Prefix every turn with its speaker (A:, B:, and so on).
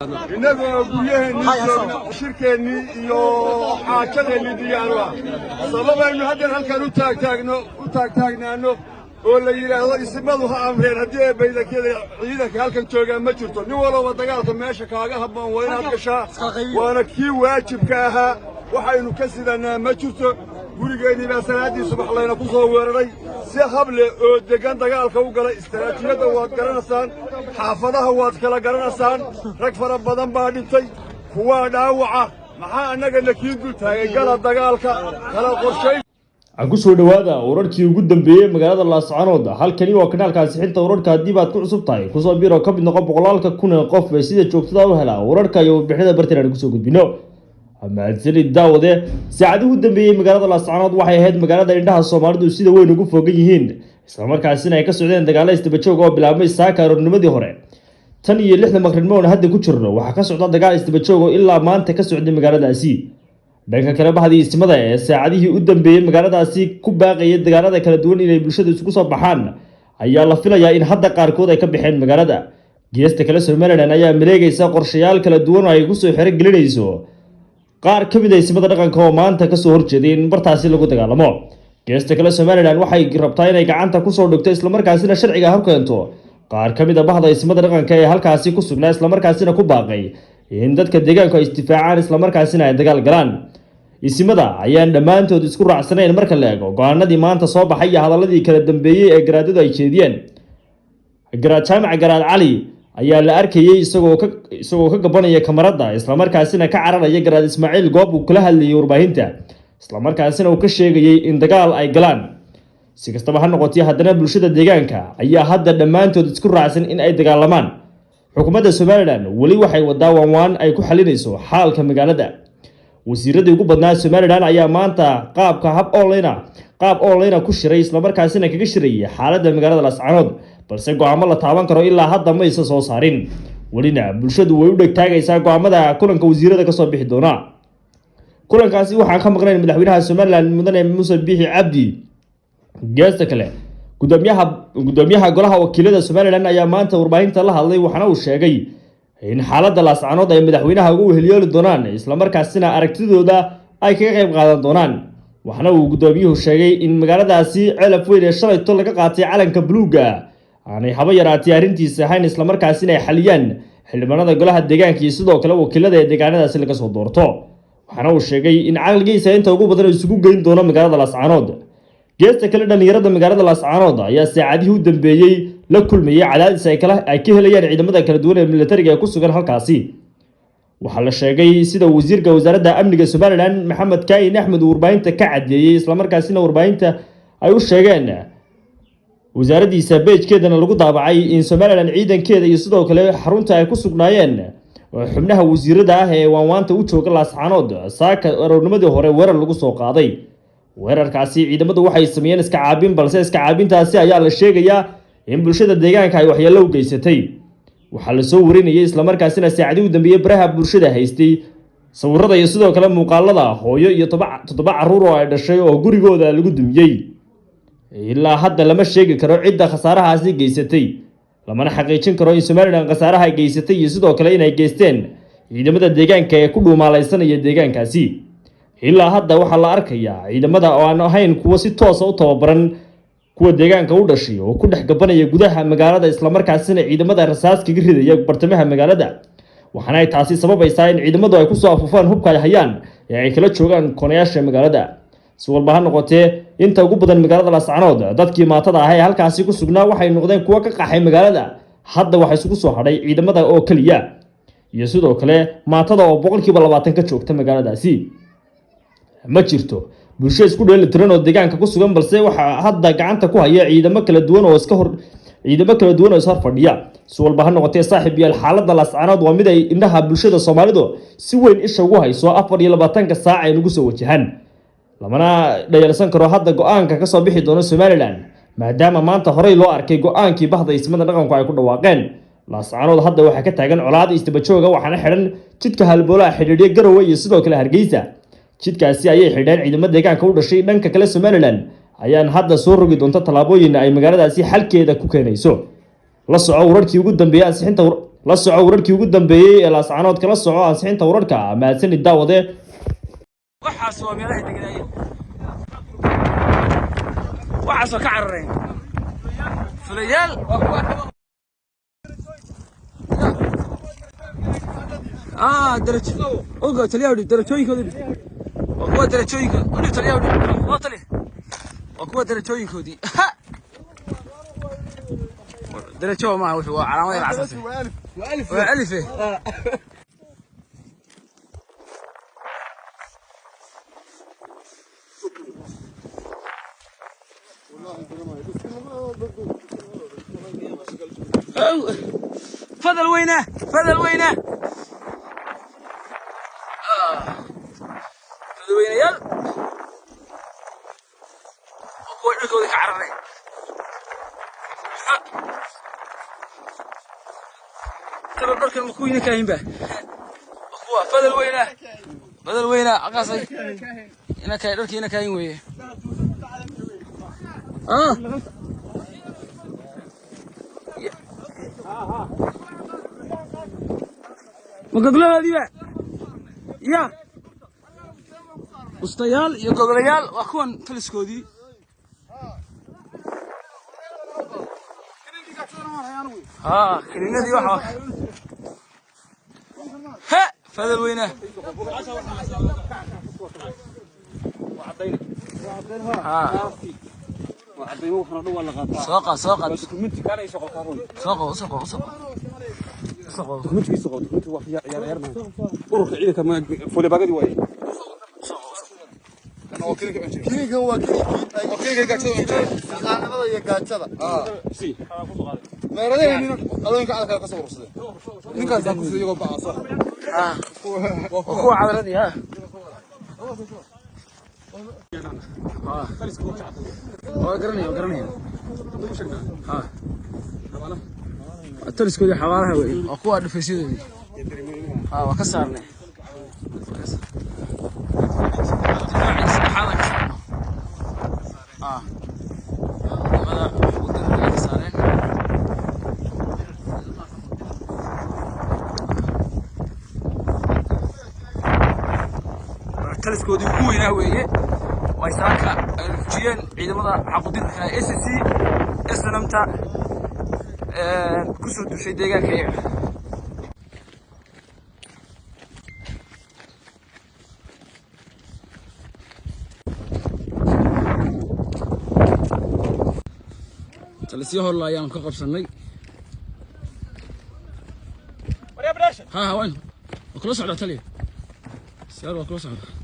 A: inagoo guryaheennii shirkeennii iyo xaajadeennii diyaar ah sababaynu haddan halkan u taagtaagnaano oo la yidhaahdo isimadu ha amreen haddii ay baydakyada ciidanka halkan joogaan ma jirto nin walba dagaalka meesha kaaga habboon waa inaad gashaa waana kii waajibka ahaa waxaynu ka sidannaa ma jirto gurigeennii baa salaaddii subax layna ku soo weeraray si hable oo deggan dagaalka u galay istaraatiijiyadda waad garanaysaan xaafadaha waad kala garanaysaan rag fara badan baa dhintay kuwaa dhaawaca maxaa annagana kii dul taagay gala dagaalka kala qorshay
B: ku soo dhawaada wararkii ugu dambeeyay magaalada Laascaanood halkani waa kanaalkaasi xinta wararka haddii baad ku cusub tahay ku soo biiro ka mid noqo boqolaalka kun ee qof ee sida joogtada u hela wararka iyo warbixinada bartaan ku soo gudbino ama sida daawade saacadii ugu dambeeyay magaalada Laascaanood waxay ahayd magaalada indhaha Soomaalidu sida weyn ugu fogan yihiin isla markaasina ay ka socdeen dagaalo isdaba joog oo bilaabmay saaka aroornimadii hore tan iyo 6 maqribnimo oo hadda ku jirno waxa ka socda dagaal isdaba joog oo ilaa maanta ka socday magaaladaasi dhanka kale bahadii istimada ee saacadihii u dambeeyay magaaladaasi ku baaqayay dagaalada kala duwan inay bulshada isugu soo baxaan ayaa la filayaa in hadda qaarkood ay ka baxeen magaalada geesta kale Soomaaliland ayaa maleegaysa qorshayaal kala duwan oo ay ku soo xireen gelinayso qaar ka mid ah ismada dhaqanka oo maanta ka soo horjeedeen bartaasi lagu dagaalamo geesta kale Soomaaliland waxay rabtaa inay gacanta ku soo dhigto isla markaasina sharciga hor keento qaar ka mid ah bahda ismada dhaqanka ee halkaasi ku sugnaa isla markaasina ku baaqay in dadka deegaanka ay istifaacaan isla markaasina ay dagaal galaan isimada ayaan dhamaantood isku raacsanayn marka la eego go'aanadii maanta soo baxay iyo hadaladii kala dambeeyay ee garaadadu ay jeediyeen garaad jaamac garaad cali ayaa la arkayay isagoo ka gabanaya kamarada isla markaasina ka cararaya garaad Ismaaciil goob uu kula hadlayay warbaahinta isla markaasina uu ka sheegayay in dagaal ay galaan si kastaba ha noqotay haddana bulshada deegaanka ayaa hadda dhamaantood isku raacsan in ay dagaalamaan xukuumadda Soomaaliland wali waxay wadaa waan ay ku xalinayso xaalka magaalada wasiiradii ugu badnaa Soomaaliland ayaa maanta qaab online ku shiray isla markaasina kaga shirayay xaaladda magaalada Laascaanood balse go'aamo la taaban karo ilaa hadda ma aysan soo saarin walina bulshadu way u dhagtaagaysaa go'aamada kulanka wasiirada ka soo bixi doona kulankaasi waxaan ka maqnayn madaxweynaha Soomaaliland mudane Muuse Biixi Cabdi geesta kale gudoomiyaha golaha wakiilada Soomaaliland ayaa maanta warbaahinta la hadlay waxana uu sheegay in xaaladda Laascaanood ay madaxweynaha ugu heliyooli doonaan isla markaasina aragtidooda ay kaga qayb qaadan doonaan waxana uu gudoomiyuhu sheegay in magaaladaasi celaf weyn ee shalayto laga qaatay calanka buluuga aanay haba yaraatay arrintiisa ahayn isla markaasina ay xaliyaan xildhibaanada golaha deegaanka iyo sidoo kale wakiilada ee deegaanadaasi laga soo doorto waxana uu sheegay in caqligiisa inta ugu badan isugu geyn doono magaalada Laascaanood geesta kale dhalinyarada magaalada Laascaanood ayaa saacadihii u dambeeyay la kulmayay cadaadis ay ka helayaan ciidamada kala duwan ee militariga ee ku sugan halkaasi waxa la sheegay sida wasiirka wasaaradda amniga Soomaaliland Maxamed Kaayin Axmed warbaahinta ka cadeeyay isla markaasina warbaahinta ay u sheegeen wasaaraddiisa page-keedana lagu daabacay in Soomaaliland ciidankeeda iyo sidoo kale xarunta ay ku sugnaayeen xubnaha wasiirada ah ee waanwaanta u jooga Laascaanood saaka aroornimadii hore weerar lagu soo qaaday weerarkaasi ciidamadu waxay sameeyeen iska caabin balse iska caabintaasi ayaa la sheegayaa in bulshada deegaanka ay waxyeello u geysatay waxa la soo warinayay isla markaasina saacadii u dambeeyay baraha bulshada haystay sawirada iyo sidoo kale muuqaalada hooyo iyo 7 caruur oo ay dhashay oo gurigooda lagu dumiyay ilaa hadda lama sheegi karo cidda khasaarahaasi geysatay lamana xaqiijin karo in Soomaaliland khasaaraha ay geysatay iyo sidoo kale inay geysteen ciidamada deegaanka ee ku dhuumaalaysanaya deegaankaasi ilaa hadda waxa la arkayaa ciidamada oo aan ahayn kuwa si toos ah u tababaran kuwa deegaanka u dhashay oo ku dhex gabanaya gudaha magaalada isla markaasina ciidamada rasaas kaga ridaya bartamaha magaalada waxaana ay taasi sababaysaa in ciidamadu ay ku soo afufaan hubka ay hayaan ee ay kala joogaan konayaasha magaalada si walba ha noqotee inta ugu badan magaalada Laascaanood dadkii maatada ah ee halkaasi ku sugnaa waxay noqdeen kuwa ka qaxay magaalada hadda waxa isugu soo hadhay ciidamada oo kaliya iyo sidoo kale maatada oo 20% ka joogta magaaladaasi ma jirto bulsho isku dheelitiran oo deegaanka ku sugan balse waxa hadda gacanta ku haya ciidamo kala duwan oo is fadhiya si walba ha noqotee saaxiib yaal xaaladda Laascaanood waa mid ay indhaha bulshada Soomaalidu si weyn isha ugu hayso 24 saac ay nagu soo wajahan lamana dhayalsan karo hadda go'aanka ka soo bixi doono Soomaaliland maadaama maanta horey loo arkay go'aankii bahda ismada dhaqanku ay ku dhawaaqeen Laascaanood hadda waxa ka taagan colaad isdaba jooga waxaana xiran jidka halbowlaha xidhiidhiye Garowe iyo sidoo kale Hargeysa jidkaasi ayay xidheen ciidamada deegaanka u dhashay dhanka kale Soomaaliland ayaan hadda soo rogi doonta talaabooyin ay magaaladaasi xalkeeda ku keenayso la soco wararkii ugu dambeeyay ansixinta la soco wararkii ugu dambeeyay ee laascaanood kala soco ansixinta wararka mahadsanid daawade
C: waxaas waa meelaha deganaaye waxaas ka carareen fulayaal درجة أوكي تلياودي درجوين كودي أقوى درجوين كودي تلياودي ما تلي أقوى درجوين كودي درجة ما هو علامة العساسية وألف فضل وينه فضل وينه فضل وينه يلا أقوى لكودي كعرري ترى برك المكوين كاين به أقوى فضل وينه فضل وينه عقاصي هنا كاين برك هنا كاين ويه مقدلة دي بقى يا وسطيال يا قدليال واخوان فلسكودي كلينا دي واحد ها فهذا وينه سوق سوق سوق سوق سوق
D: كنت واحد يا أروح عيدك ما فولي باقي واي
A: كينيكا waa kiinka qaanada iyo gaajada
D: si
A: meeradeen adonka calka ka soo ursaday ninkaas ku soo iyago baaso
C: kuwa cadaladii garanaya taliskoodii xawaaraha weey oo kuwa dhufaysidoodii waa ka saarnay taliskoodii ugu weynaa weeye way saaka ay fujiyeen ciidamada xaquudirka SSC islamta ku soo dushay deegaanka iyaga talisyo hor la ayaan ka qabsanay ha وين كل صعدة تلي سيارة كل صعدة